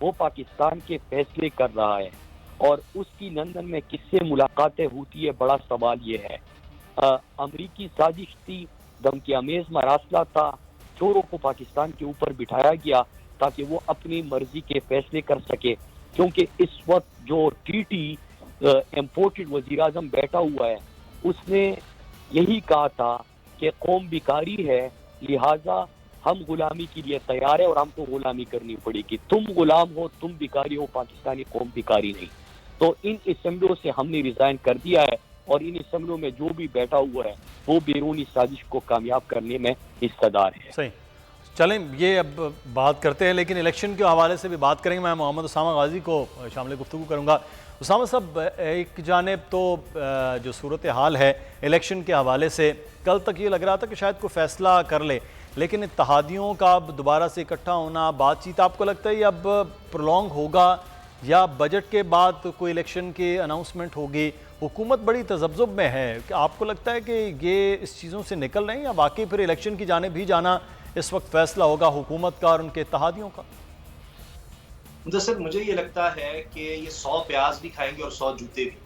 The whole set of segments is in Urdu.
وہ پاکستان کے فیصلے کر رہا ہے، اور اس کی لندن میں کس سے ملاقاتیں ہوتی ہے، بڑا سوال یہ ہے۔ امریکی سازش تھی، دھمکی آمیز مراسلہ تھا، چوروں کو پاکستان کے اوپر بٹھایا گیا تاکہ وہ اپنی مرضی کے فیصلے کر سکے، کیونکہ اس وقت جو ٹی ٹی امپورٹڈ وزیر اعظم بیٹھا ہوا ہے، اس نے یہی کہا تھا کہ قوم بیکاری ہے، لہٰذا ہم غلامی کے لیے تیار ہے اور ہم کو غلامی کرنی پڑے گی، تم غلام ہو، تم بیکاری ہو، پاکستانی قوم بیکاری نہیں۔ تو ان اسمبلیوں سے ہم نے ریزائن کر دیا ہے، اور ان اسمبلیوں میں جو بھی بیٹھا ہوا ہے وہ بیرونی سازش کو کامیاب کرنے میں حصہ دار ہے۔ صحیح، چلیں یہ اب بات کرتے ہیں، لیکن الیکشن کے حوالے سے بھی بات کریں گے۔ میں محمد اسامہ غازی کو شامل گفتگو کروں گا۔ اسامہ صاحب، ایک جانب تو جو صورتحال ہے الیکشن کے حوالے سے، کل تک یہ لگ رہا تھا کہ شاید کوئی فیصلہ کر لے، لیکن اتحادیوں کا اب دوبارہ سے اکٹھا ہونا، بات چیت، آپ کو لگتا ہے یہ اب پرولونگ ہوگا یا بجٹ کے بعد کوئی الیکشن کی اناؤنسمنٹ ہوگی؟ حکومت بڑی تذبذب میں ہے، کہ آپ کو لگتا ہے کہ یہ اس چیزوں سے نکل رہے ہیں یا واقعی پھر الیکشن کی جانب ہی جانا اس وقت فیصلہ ہوگا حکومت کا اور ان کے اتحادیوں کا؟ مدثر، مجھے یہ لگتا ہے کہ یہ 100 پیاز بھی کھائیں گے اور 100 جوتے بھی،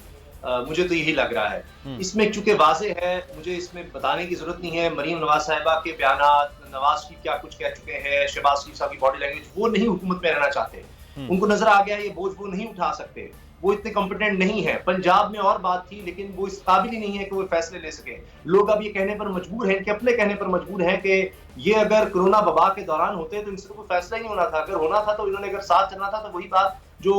مجھے تو یہی لگ رہا ہے۔ اس میں چونکہ واضح ہے، مجھے اس میں بتانے کی ضرورت نہیں ہے، مریم نواز صاحبہ کے بیانات، نواز شریف کیا کچھ کہہ چکے ہیں، شہباز شریف صاحب کی باڈی لینگویج، وہ نہیں حکومت میں رہنا چاہتے، ان کو نظر آ گیا یہ بوجھ وہ نہیں اٹھا سکتے، وہ اتنے کمپیٹنٹ نہیں ہے۔ پنجاب میں اور بات تھی، لیکن وہ اس قابل ہی نہیں ہے کہ وہ فیصلے لے سکے۔ لوگ اب یہ کہنے پر مجبور ہیں کہ اپنے کہنے پر مجبور ہیں کہ یہ اگر کرونا وبا کے دوران ہوتے تو ان سے کوئی فیصلہ ہی نہیں ہونا تھا، اگر ہونا تھا تو انہوں نے اگر ساتھ چلنا تھا تو وہی بات جو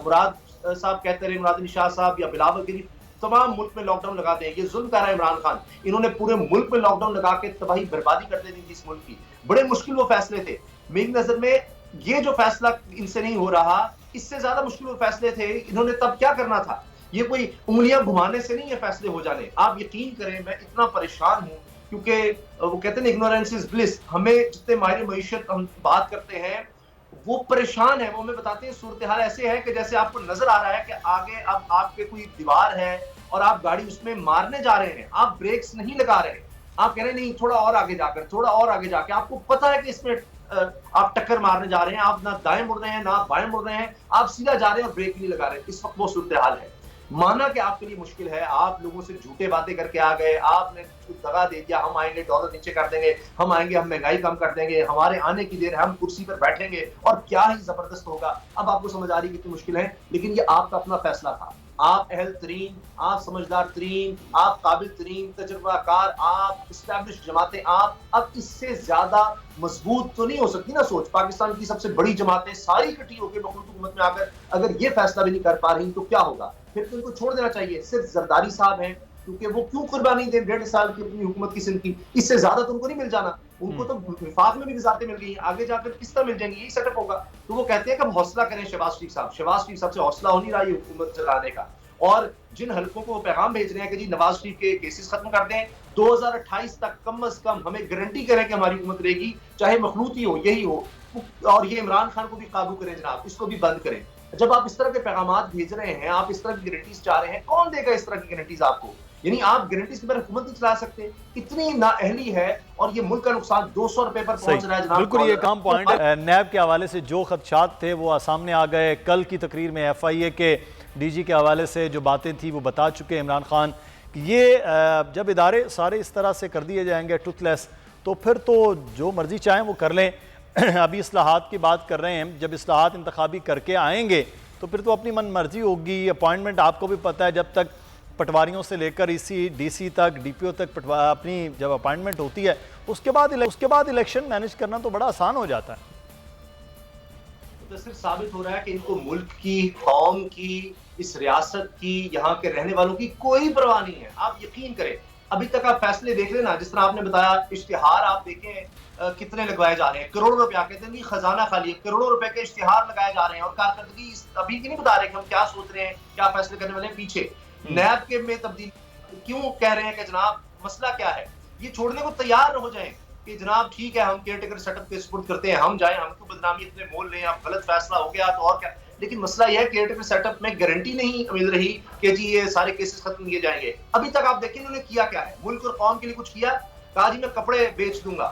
مراد صاحب کہتے رہے، مراد علی شاہ صاحب یا بلاول گری، تمام ملک میں لاک ڈاؤن لگاتے ہیں، یہ ظلم کر رہا ہے عمران خان، انہوں نے پورے ملک میں لاک ڈاؤن لگا کے تباہی بربادی کر دی تھی اس ملک کی۔ بڑے مشکل وہ فیصلے تھے، میری نظر میں یہ جو فیصلہ ان سے نہیں ہو رہا، اس سے زیادہ مشکل وہ فیصلے تھے، انہوں نے تب کیا کرنا تھا۔ یہ کوئی انگلیاں گھمانے سے نہیں یہ فیصلے ہو جانے۔ آپ یقین کریں، میں اتنا پریشان ہوں، کیونکہ وہ کہتے ہیں اگنورینس از بلس، ہمیں جتنے ماہر معیشت ہم بات کرتے ہیں وہ پریشان ہے، وہ ہمیں بتاتے ہیں صورتحال ایسے ہے کہ جیسے آپ کو نظر آ رہا ہے کہ آگے اب آپ کے کوئی دیوار ہے اور آپ گاڑی اس میں مارنے جا رہے ہیں، آپ بریکس نہیں لگا رہے، آپ کہہ رہے ہیں نہیں تھوڑا اور آگے جا کر، تھوڑا اور آگے جا کے، آپ کو پتہ ہے کہ اس میں آپ ٹکر مارنے جا رہے ہیں، آپ نہ دائیں مڑ رہے ہیں نہ بائیں مڑ رہے ہیں، آپ سیدھا جا رہے ہیں اور بریک نہیں لگا رہے۔ اس وقت وہ صورتحال ہے، مانا کہ آپ کے لیے مشکل ہے، آپ لوگوں سے جھوٹے باتیں کر کے آ گئے، آپ نے دغا دے دیا، ہم آئیں گے ڈالر نیچے کر دیں گے، ہم آئیں گے ہم مہنگائی کم کر دیں گے، ہمارے آنے کی دیر ہے، ہم کرسی پر بیٹھیں گے اور کیا ہی زبردست ہوگا۔ اب آپ کو سمجھ آ رہی ہے کتنی مشکل ہے، لیکن یہ آپ کا اپنا فیصلہ تھا، آپ اہل ترین، آپ سمجھدار ترین، آپ قابل ترین، تجربہ کار، آپ اسٹیبلش جماعتیں، آپ اب اس سے زیادہ مضبوط تو نہیں ہو سکتی نا سوچ۔ پاکستان کی سب سے بڑی جماعتیں ساری اکٹھی ہو کے مخلوط حکومت میں آ کر اگر یہ فیصلہ بھی نہیں کر پا رہی تو کیا ہوگا؟ پھر تو ان کو چھوڑ دینا چاہیے۔ صرف زرداری صاحب ہیں، کیونکہ وہ کیوں قربانی دیں 1.5 سال کی اپنی حکومت کی سند کی، اس سے زیادہ تو ان کو نہیں مل جانا، ان کو تو وفاق میں بھی وزارتیں مل گئی ہیں، آگے جا کر کس طرح مل جائیں گی، یہی سیٹ اپ ہوگا۔ تو وہ کہتے ہیں کہ ہم حوصلہ کریں شہباز شریف صاحب، شہباز شریف صاحب سے حوصلہ ہو نہیں رہا یہ حکومت چلانے کا، اور جن حلقوں کو وہ پیغام بھیج رہے ہیں کہ جی نواز شریف کے کیسز ختم کر دیں، 2028 تک کم از کم ہمیں گارنٹی کریں کہ ہماری حکومت رہے گی، چاہے مخلوط ہی ہو، یہی ہو، اور یہ عمران خان کو بھی قابو کریں جناب، اس کو بھی بند کریں۔ جب آپ اس طرح کے پیغامات بھیج رہے ہیں، آپ اس طرح کی گارنٹیز چاہ رہے ہیں، کون دے گا اس طرح کی گارنٹیز آپ کو؟ یعنی آپ گارنٹیز کے بغیر حکومت نہیں چلا سکتے، اتنی نااہلی ہے، اور یہ ملک کا نقصان 200 روپے پر پہنچ رہا ہے جناب۔ بالکل یہ کام پوائنٹ ہے۔ نیب کے حوالے سے جو خدشات تھے وہ سامنے آ گئے، کل کی تقریر میں ایف آئی اے کے ڈی جی کے حوالے سے جو باتیں تھیں وہ بتا چکے عمران خان کہ یہ جب ادارے سارے اس طرح سے کر دیے جائیں گے ٹروتھ لیس، تو پھر تو جو مرضی چاہیں وہ کر لیں۔ ابھی اصلاحات کی بات کر رہے ہیں، جب اصلاحات انتخابی کر کے آئیں گے تو پھر تو اپنی من مرضی ہوگی۔ اپوائنٹمنٹ آپ کو بھی پتہ ہے، جب تک پٹواریوں سے لے کر ڈی سی تک، ڈی پی او تک اپنی جب اپوائنٹمنٹ ہوتی ہے، اس کے بعد الیکشن مینیج کرنا تو بڑا آسان ہو جاتا ہے۔ متصر ثابت ہو رہا ہے کہ ان کو ملک کی، قوم کی، اس ریاست کی، یہاں کے رہنے والوں کی کوئی پرواہ نہیں ہے۔ آپ یقین کریں، ابھی تک آپ فیصلے دیکھ لیں نا، جس طرح آپ نے بتایا، اشتہار آپ دیکھیں کتنے لگوائے جا رہے ہیں، کروڑوں روپیہ، کہتے ہیں نہیں خزانہ خالی ہے، کروڑوں روپے کے اشتہار لگائے جا رہے ہیں، اور کارکردگی ابھی کی نہیں بتا رہے کہ ہم کیا سوچ رہے ہیں، کیا فیصلے کرنے والے ہیں پیچھے۔ نیب کے میں تبدیلی کیوں کہہ رہے ہیں کہ جناب مسئلہ کیا ہے؟ یہ چھوڑنے کو تیار نہ ہو جائیں کہ جناب ٹھیک ہے ہم کیئر ٹیکر سیٹ اپ کے سپورٹ کرتے ہیں، ہم جائیں، ہم کو بدنامی اتنے مول لیں، اب غلط فیصلہ ہو گیا تو اور کیا۔ لیکن مسئلہ یہ ہے کیئر ٹیکر سیٹ اپ میں گارنٹی نہیں مل رہی کہ جی یہ سارے کیسز ختم کیے جائیں گے۔ ابھی تک آپ دیکھیں انہوں نے کیا کیا ہے، ملک اور قوم کے لیے کچھ کیا؟ کہا جی میں کپڑے بیچ دوں گا،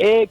1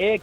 1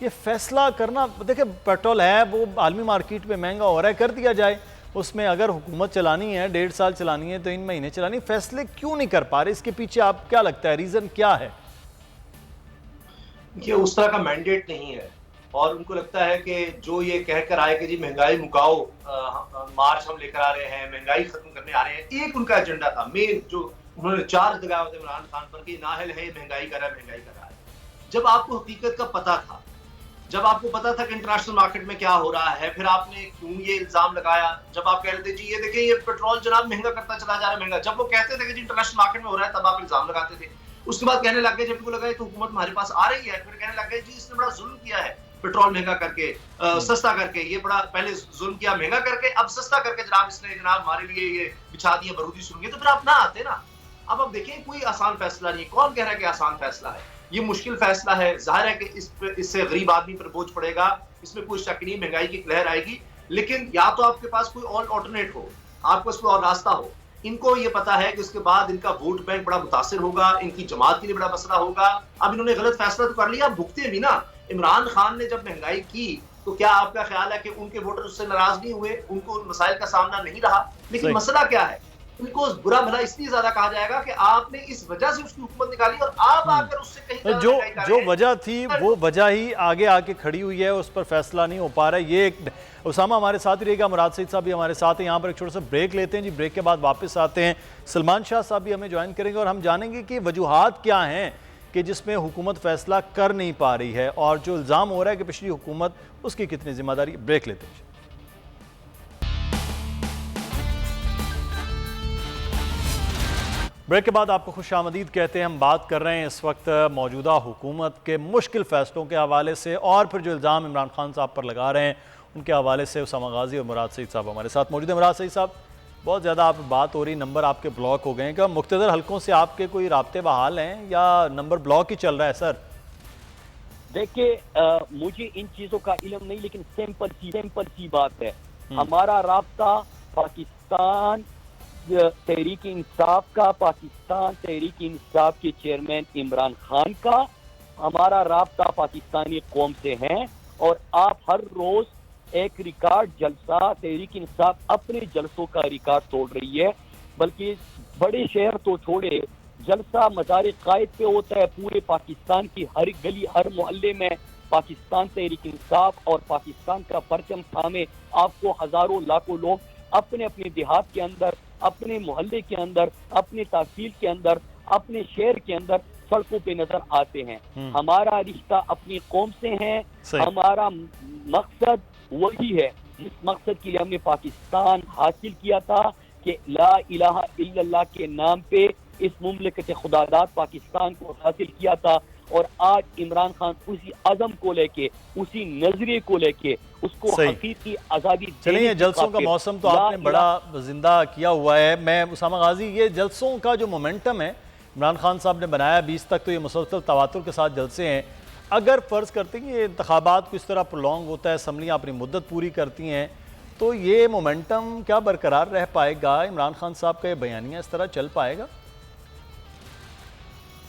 یہ فیصلہ کرنا، دیکھیں پیٹرول ہے وہ عالمی مارکیٹ میں مہنگا ہو رہا ہے، کر دیا جائے، اس میں اگر حکومت چلانی ہے 1.5 سال چلانی ہے 3 مہینے چلانی ہے، فیصلے کیوں نہیں کر پا رہے؟ اس کے پیچھے آپ کیا لگتا ہے ریزن کیا ہے؟ یہ اس طرح کا مینڈیٹ نہیں ہے، اور ان کو لگتا ہے کہ جو یہ کہہ کر آئے کہ جی مہنگائی مکاؤ، مارچ ہم لے کر آ رہے ہیں، مہنگائی ختم کرنے آ رہے ہیں، ایک ان کا ایجنڈا تھا مین جو انہوں نے چارج لگایا ہوتا ہے عمران خان پر کہ نااہل ہے مہنگائی کر رہا ہے مہنگائی کر رہا ہے۔ جب آپ کو حقیقت کا پتہ تھا، جب آپ کو پتا تھا کہ انٹرنیشنل مارکیٹ میں کیا ہو رہا ہے، پھر آپ نے کیوں یہ الزام لگایا؟ جب آپ کہہ رہے تھے جی یہ دیکھیں یہ پیٹرول جناب مہنگا کرتا چلا جا رہا ہے مہنگا، جب وہ کہتے تھے کہ جی انٹرنیشنل مارکیٹ میں ہو رہا ہے تب آپ الزام لگاتے تھے۔ اس کے بعد کہنے لگ گئے جب ان کو لگا تو حکومت ہمارے پاس آ رہی ہے، پھر کہنے لگ گئے جی اس نے بڑا ظلم کیا ہے پیٹرول مہنگا کر کے، سستا کر کے، یہ بڑا پہلے ظلم کیا مہنگا کر کے، اب سستا کر کے جناب اس نے جناب ہمارے لیے یہ بچھا دیا برودی سرنگیں۔ تو پھر آپ نہ آتے نا۔ اب آپ دیکھیں کوئی آسان فیصلہ نہیں، کون کہہ رہا ہے کہ آسان فیصلہ ہے؟ یہ مشکل فیصلہ ہے، ظاہر ہے کہ اس سے غریب آدمی پر بوجھ پڑے گا، اس میں کوئی شک نہیں، مہنگائی کی لہر آئے گی، لیکن یا تو آپ کے پاس کوئی اور آلٹرنیٹ ہو، آپ کے پاس کوئی اور راستہ ہو۔ ان کو یہ پتا ہے کہ اس کے بعد ان کا ووٹ بینک بڑا متاثر ہوگا، ان کی جماعت کے لیے بڑا مسئلہ ہوگا۔ اب انہوں نے غلط فیصلہ تو کر لیا، بھگتے بھی نا۔ عمران خان نے جب مہنگائی کی تو کیا آپ کا خیال ہے کہ ان کے ووٹر اس سے ناراض نہیں ہوئے؟ ان کو ان مسائل کا سامنا نہیں رہا، لیکن مسئلہ کیا ہے؟ ان کو برا بھلا اس لیے زیادہ کہا جائے گا کہ آپ نے اس وجہ سے اس کی حکومت نکالی اور آپ آ کر اس سے کہیں زیادہ مہنگائی کر رہے ہیں۔ جو وجہ تھی وہ وجہ ہی آگے آ کے کھڑی ہوئی ہے، اس پر فیصلہ نہیں ہو پا رہا ہے۔ یہ ایک اسامہ ہمارے ساتھ ہی رہے گا، مراد سعید صاحب بھی ہمارے ساتھ ہیں، یہاں پر ایک چھوٹا سا بریک لیتے ہیں جی، بریک کے بعد واپس آتے ہیں۔ سلمان شاہ صاحب بھی ہمیں جوائن کریں گے اور ہم جانیں گے کہ وجوہات کیا ہیں کہ جس میں حکومت فیصلہ کر نہیں پا رہی ہے، اور جو الزام ہو رہا ہے کہ پچھلی حکومت اس کی کتنی ذمہ داری۔ بریک لیتے ہیں۔ بریک کے بعد آپ کو خوش آمدید کہتے ہیں۔ ہم بات کر رہے ہیں اس وقت موجودہ حکومت کے مشکل فیصلوں کے حوالے سے، اور پھر جو الزام عمران خان صاحب پر لگا رہے ہیں ان کے حوالے سے۔ اسامہ غازی اور مراد سعید صاحب ہمارے ساتھ موجود ہیں۔ مراد سعید صاحب، بہت زیادہ آپ بات ہو رہی، نمبر آپ کے بلاک ہو گئے ہیں، کیا مقتدر حلقوں سے آپ کے کوئی رابطے بحال ہیں یا نمبر بلاک ہی چل رہا ہے سر؟ دیکھیں مجھے ان چیزوں کا علم نہیں، لیکن سمپل سی بات ہے، ہمارا رابطہ پاکستان تحریک انصاف کا، پاکستان تحریک انصاف کے چیئرمین عمران خان کا، ہمارا رابطہ پاکستانی قوم سے ہے، اور آپ ہر روز ایک ریکارڈ جلسہ تحریک انصاف اپنے جلسوں کا ریکارڈ توڑ رہی ہے، بلکہ بڑے شہر تو چھوڑے، جلسہ مزار قائد پہ ہوتا ہے، پورے پاکستان کی ہر گلی ہر محلے میں پاکستان تحریک انصاف اور پاکستان کا پرچم تھامے آپ کو ہزاروں لاکھوں لوگ اپنے اپنے دیہات کے اندر، اپنے محلے کے اندر، اپنے تحصیل کے اندر، اپنے شہر کے اندر سڑکوں پہ نظر آتے ہیں۔ ہمارا رشتہ اپنی قوم سے ہے، ہمارا مقصد وہی ہے جس مقصد کے لیے ہم نے پاکستان حاصل کیا تھا کہ لا الہ الا اللہ کے نام پہ اس مملکت خداداد پاکستان کو حاصل کیا تھا، اور آج عمران خان اسی عزم کو لے کے، اسی نظریے کو لے کے اس کو حقیقی آزادی چلیے، یہ جلسوں کا موسم تو آپ نے بڑا زندہ کیا ہوا ہے۔ میں اسامہ غازی، یہ جلسوں کا جو مومنٹم ہے عمران خان صاحب نے بنایا 20 تک، تو یہ مسلسل تواتر کے ساتھ جلسے ہیں۔ اگر فرض کرتے ہیں کہ یہ انتخابات کو اس طرح پرولونگ ہوتا ہے، اسمبلیاں اپنی مدت پوری کرتی ہیں، تو یہ مومنٹم کیا برقرار رہ پائے گا؟ عمران خان صاحب کا یہ بیانیہ اس طرح چل پائے گا؟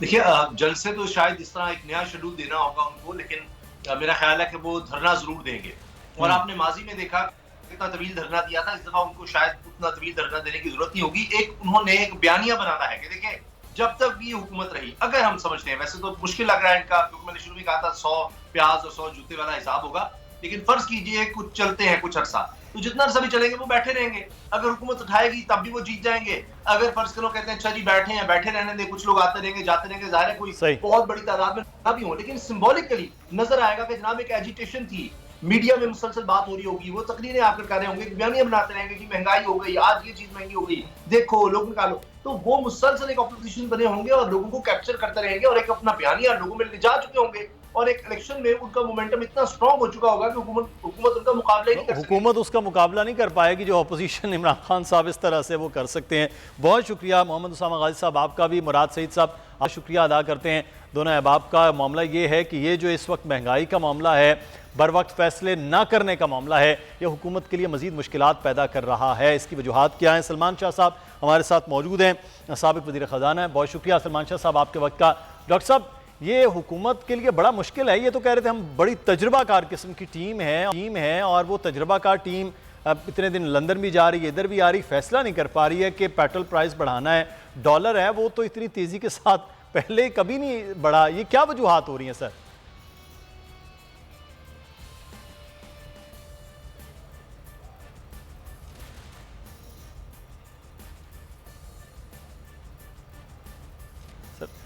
دیکھیے جلسے تو شاید اس طرح ایک نیا شیڈول دینا ہوگا ان کو، لیکن میرا خیال ہے کہ وہ دھرنا ضرور دیں گے، اور آپ نے ماضی میں دیکھا کتنا طویل دھرنا دیا تھا، اس دفعہ ان کو شاید اتنا طویل دھرنا دینے کی ضرورت نہیں ہوگی۔ انہوں نے ایک بیانیہ بنانا ہے کہ دیکھیں جب تک بھی یہ حکومت رہی، اگر ہم سمجھتے ہیں، ویسے تو مشکل لگ رہا ہے ان کا، کیونکہ میں نے شروع میں کہا تھا 100 پیاز اور 100 جوتے والا حساب ہوگا، لیکن فرض کیجئے کچھ چلتے ہیں کچھ عرصہ، تو جتنا عرصہ بھی چلیں گے وہ بیٹھے رہیں گے، اگر حکومت اٹھائے گی تب بھی وہ جیت جائیں گے۔ اگر فرض کرو کہتے ہیں اچھا جی بیٹھے ہیں، بیٹھے رہنے دیں، کچھ لوگ آتے رہیں گے جاتے رہیں گے، ظاہر ہے کوئی بہت بڑی تعداد میں نہ بھی ہوں، لیکن سمبولکلی نظر آئے گا کہ جناب ایک ایجیٹیشن تھی، میڈیا میں مسلسل بات ہو رہی ہوگی، وہ تقریریں آ کر کر رہے ہوں گے، بیانیاں بناتے رہیں گے کہ مہنگائی ہو گئی، آج یہ چیز مہنگی ہو گئی، دیکھو لوگ نکالو، تو وہ مسلسل ایک اپوزیشن بنے ہوں گے اور لوگوں کو کیپچر کرتے رہیں گے، اور ایک اپنا بیانیہ لوگوں میں لے جا چکے ہوں گے، اور ایک الیکشن میں ان کا مومنٹم اتنا سٹرونگ ہو چکا ہوگا کہ حکومت ان کا مقابلہ نہیں کر سکتی، حکومت اس کا مقابلہ نہیں کر پائے گی جو اپوزیشن عمران خان صاحب اس طرح سے وہ کر سکتے ہیں۔ بہت شکریہ محمد اسامہ غازی صاحب آپ کا بھی، مراد سعید صاحب آپ شکریہ ادا کرتے ہیں۔ دونوں احباب کا معاملہ یہ ہے کہ یہ جو اس وقت مہنگائی کا معاملہ ہے، بر وقت فیصلے نہ کرنے کا معاملہ ہے، یہ حکومت کے لیے مزید مشکلات پیدا کر رہا ہے۔ اس کی وجوہات کیا ہیں؟ سلمان شاہ صاحب ہمارے ساتھ موجود ہیں، سابق وزیر خزانہ ہیں۔ بہت شکریہ سلمان شاہ صاحب آپ کے وقت کا۔ ڈاکٹر صاحب، یہ حکومت کے لیے بڑا مشکل ہے. یہ تو کہہ رہے تھے ہم بڑی تجربہ کار قسم کی ٹیم ہے اور وہ تجربہ کار ٹیم اتنے دن لندن بھی جا رہی ہے, ادھر بھی آ رہی, فیصلہ نہیں کر پا رہی ہے کہ پیٹرول پرائز بڑھانا ہے. ڈالر ہے وہ تو اتنی تیزی کے ساتھ پہلے کبھی نہیں بڑھا. یہ کیا وجوہات ہو رہی ہیں سر؟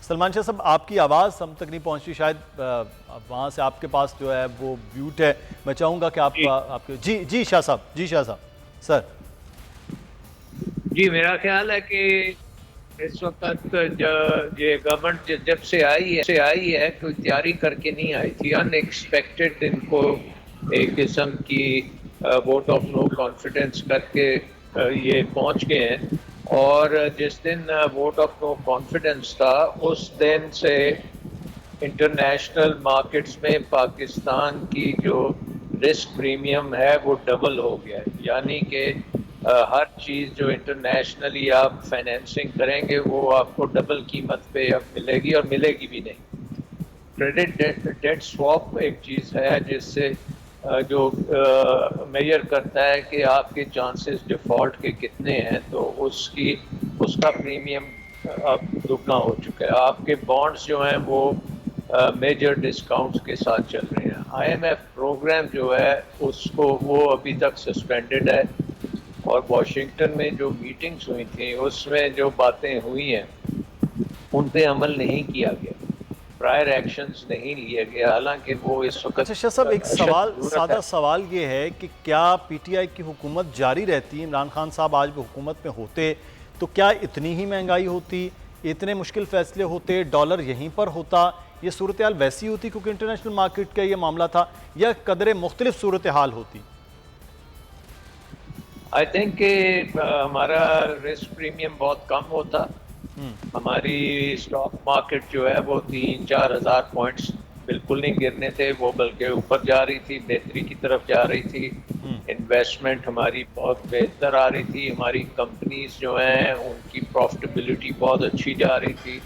سلمان شاہ صاحب, آپ کی آواز ہم تک نہیں پہنچی, شاید وہاں سے آپ کے پاس جو ہے وہ میوٹ ہے. میں چاہوں گا کہ آپ جی شاہ صاحب سر. جی میرا خیال ہے کہ اس وقت یہ گورنمنٹ جب سے آئی ہے کوئی تیاری کر کے نہیں آئی تھی. ان ایکسپیکٹڈ ان کو ایک قسم کی ووٹ آف نو کانفیڈنس کر کے یہ پہنچ گئے ہیں, اور جس دن ووٹ آف نو کانفیڈنس تھا اس دن سے انٹرنیشنل مارکیٹس میں پاکستان کی جو رسک پریمیم ہے وہ ڈبل ہو گیا ہے. یعنی کہ ہر چیز جو انٹرنیشنلی آپ فائنینسنگ کریں گے وہ آپ کو ڈبل قیمت پہ اب ملے گی, اور ملے گی بھی نہیں. کریڈٹ ڈیٹ سواپ ایک چیز ہے جس سے جو میجر کرتا ہے کہ آپ کے چانسز ڈیفالٹ کے کتنے ہیں, تو اس کا پریمیم اب دگنا ہو چکا ہے. آپ کے بانڈز جو ہیں وہ میجر ڈسکاؤنٹس کے ساتھ چل رہے ہیں. آئی ایم ایف پروگرام جو ہے اس کو وہ ابھی تک سسپینڈڈ ہے, اور واشنگٹن میں جو میٹنگز ہوئی تھیں اس میں جو باتیں ہوئی ہیں ان پہ عمل نہیں کیا گیا, پرائر ایکشنز نہیں لیے گئے, حالانکہ وہ اس وقت. اچھا شاہ صاحب, ایک سادہ سوال یہ ہے کہ کیا پی ٹی آئی کی حکومت جاری رہتی, عمران خان صاحب آج بھی حکومت میں ہوتے تو کیا اتنی ہی مہنگائی ہوتی, اتنے مشکل فیصلے ہوتے, ڈالر یہیں پر ہوتا, یہ صورتحال ویسی ہوتی کیونکہ انٹرنیشنل مارکیٹ کا یہ معاملہ تھا, یا قدرے مختلف صورتحال ہوتی؟ آئی تھنک کہ ہمارا رسک پریمیم بہت کم ہوتا. ہماری اسٹاک مارکیٹ جو ہے وہ 3-4 ہزار پوائنٹس بالکل نہیں گرنے تھے, وہ بلکہ اوپر جا رہی تھی, بہتری کی طرف جا رہی تھی. انویسٹمنٹ ہماری بہت بہتر آ رہی تھی, ہماری کمپنیز جو ہیں ان کی پروفٹیبلٹی بہت اچھی جا رہی تھی.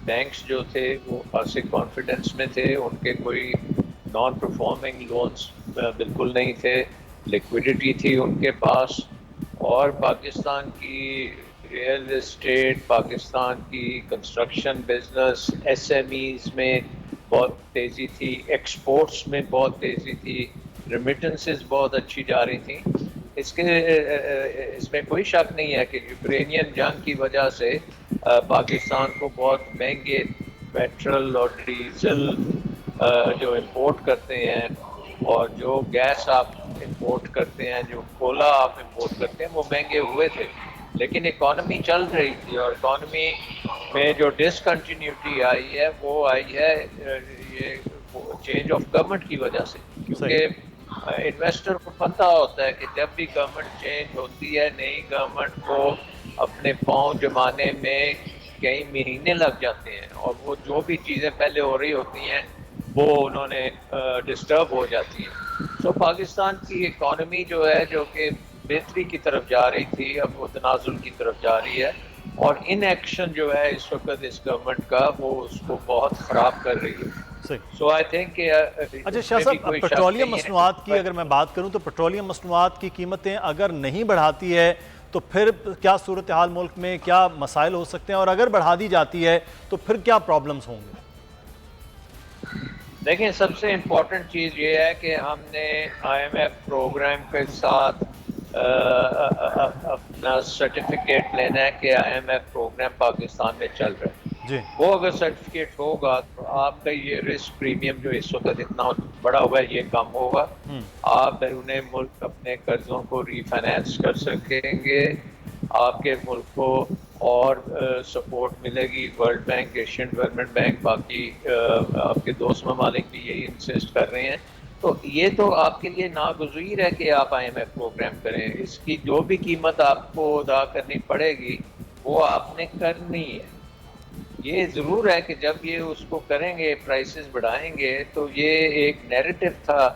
بینکس جو تھے وہ خاصے کانفیڈنس میں تھے, ان کے کوئی نان پرفارمنگ لونز بالکل نہیں تھے, لیکویڈیٹی تھی ان کے پاس. اور پاکستان کی ریئل اسٹیٹ, پاکستان کی construction business, S M Es میں بہت تیزی تھی, ایکسپورٹس میں بہت تیزی تھی, ریمیٹنسز بہت اچھی جا رہی تھیں. اس میں کوئی شک نہیں ہے کہ یوکرینین جنگ کی وجہ سے پاکستان کو بہت مہنگے پیٹرول اور ڈیزل جو امپورٹ کرتے ہیں, اور جو گیس آپ امپورٹ کرتے ہیں, جو کولا آپ امپورٹ کرتے ہیں, وہ مہنگے ہوئے تھے. لیکن اکانومی چل رہی تھی, اور اکانومی میں جو ڈسکنٹینیوٹی آئی ہے وہ آئی ہے یہ چینج آف گورنمنٹ کی وجہ سے. کیونکہ انویسٹر کو پتہ ہوتا ہے کہ جب بھی گورنمنٹ چینج ہوتی ہے, نئی گورنمنٹ کو اپنے پاؤں جمانے میں کئی مہینے لگ جاتے ہیں, اور وہ جو بھی چیزیں پہلے ہو رہی ہوتی ہیں وہ انہوں نے ڈسٹرب ہو جاتی ہیں. تو پاکستان کی اکانومی جو ہے جو کہ بہتری کی طرف جا رہی تھی, اب وہ تنازل کی طرف جا رہی ہے, اور ان ایکشن جو ہے اس وقت اس گورنمنٹ کا وہ اس کو بہت خراب کر رہی ہے. سو آئی تھنک کہ اچھا شاہ صاحب, پیٹرولیم مصنوعات کی اگر میں بات کروں تو پیٹرولیم مصنوعات کی قیمتیں اگر نہیں بڑھاتی ہے تو پھر کیا صورتحال ملک میں, کیا مسائل ہو سکتے ہیں, اور اگر بڑھا دی جاتی ہے تو پھر کیا پرابلمز ہوں گے؟ دیکھیں, سب سے امپورٹنٹ چیز یہ ہے کہ ہم نے آئی ایم ایف پروگرام کے ساتھ اپنا سرٹیفکیٹ لینا ہے کہ I M F programme Pakistan میں چل رہا ہے. جی, وہ اگر سرٹیفکیٹ ہوگا تو آپ کا یہ رسک پریمیم جو اس وقت اتنا بڑا ہوا ہے یہ کم ہوگا. آپ بیرون ملک اپنے قرضوں کو ری فائنینس کر سکیں گے, آپ کے ملک کو اور سپورٹ ملے گی. World bank, Asian development bank, باقی آپ کے دوست ممالک بھی یہی انسسٹ کر رہے ہیں. تو یہ تو آپ کے لیے ناگزیر ہے کہ آپ آئی ایم ایف پروگرام کریں. اس کی جو بھی قیمت آپ کو ادا کرنی پڑے گی وہ آپ نے کرنی ہے. یہ ضرور ہے کہ جب یہ اس کو کریں گے, پرائسز بڑھائیں گے, تو یہ ایک نیریٹو تھا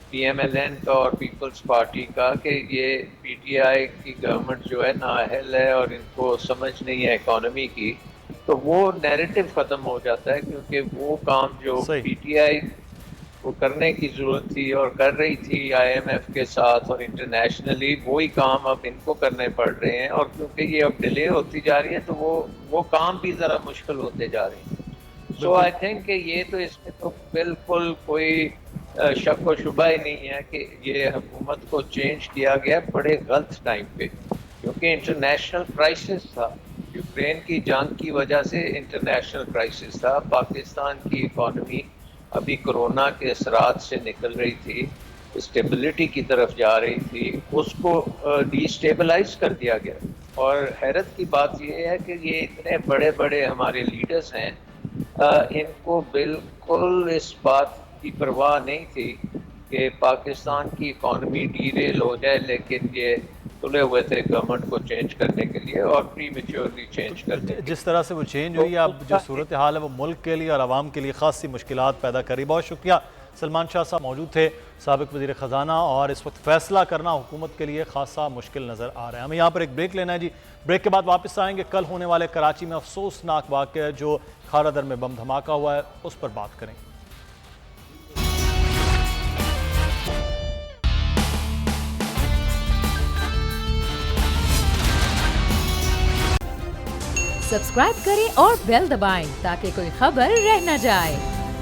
پی ایم ایل این کا اور پیپلز پارٹی کا کہ یہ پی ٹی آئی کی گورنمنٹ جو ہے نااہل ہے اور ان کو سمجھ نہیں ہے اکانومی کی. تو وہ نیریٹو ختم ہو جاتا ہے، کیونکہ وہ کام جو صحیح۔ پی ٹی آئی کو کرنے کی ضرورت تھی اور کر رہی تھی آئی ایم ایف کے ساتھ اور انٹرنیشنلی، وہی کام اب ان کو کرنے پڑ رہے ہیں، اور کیونکہ یہ اب ڈیلے ہوتی جا رہی ہے تو وہ کام بھی ذرا مشکل ہوتے جا رہے ہیں۔ سو آئی تھنک کہ یہ تو اس میں تو بالکل کوئی شک و شبہ ہی نہیں ہے کہ یہ حکومت کو چینج کیا گیا بڑے غلط ٹائم پہ، کیونکہ انٹرنیشنل کرائسس تھا، یوکرین کی جنگ کی وجہ سے انٹرنیشنل کرائسس تھا، پاکستان کی اکانومی ابھی کرونا کے اثرات سے نکل رہی تھی، اسٹیبلٹی کی طرف جا رہی تھی، اس کو ڈی اسٹیبلائز کر دیا گیا۔ اور حیرت کی بات یہ ہے کہ یہ اتنے بڑے بڑے ہمارے لیڈرز ہیں، ان کو بالکل اس بات کی پرواہ نہیں تھی کہ پاکستان کی اکانومی ڈی ریل ہو جائے، لیکن یہ تلے ہوئے تھے گورنمنٹ کو چینج کرنے کے لیے اور پری میچورلی چینج کرنے کے لیے۔ جس طرح سے وہ چینج ہوئی ہے، اب جو صورتحال ہے وہ ملک کے لیے اور عوام کے لیے خاصی مشکلات پیدا کری۔ بہت شکریہ، سلمان شاہ صاحب موجود تھے، سابق وزیر خزانہ، اور اس وقت فیصلہ کرنا حکومت کے لیے خاصا مشکل نظر آ رہا ہے۔ ہمیں یہاں پر ایک بریک لینا ہے جی، بریک کے بعد واپس آئیں گے۔ کل ہونے والے کراچی میں افسوسناک واقعہ جو کھارا در میں بم دھماکہ ہوا ہے اس پر بات کریں گے۔ سبسکرائب کریں اور بیل دبائیں تاکہ کوئی خبر رہ نہ جائے۔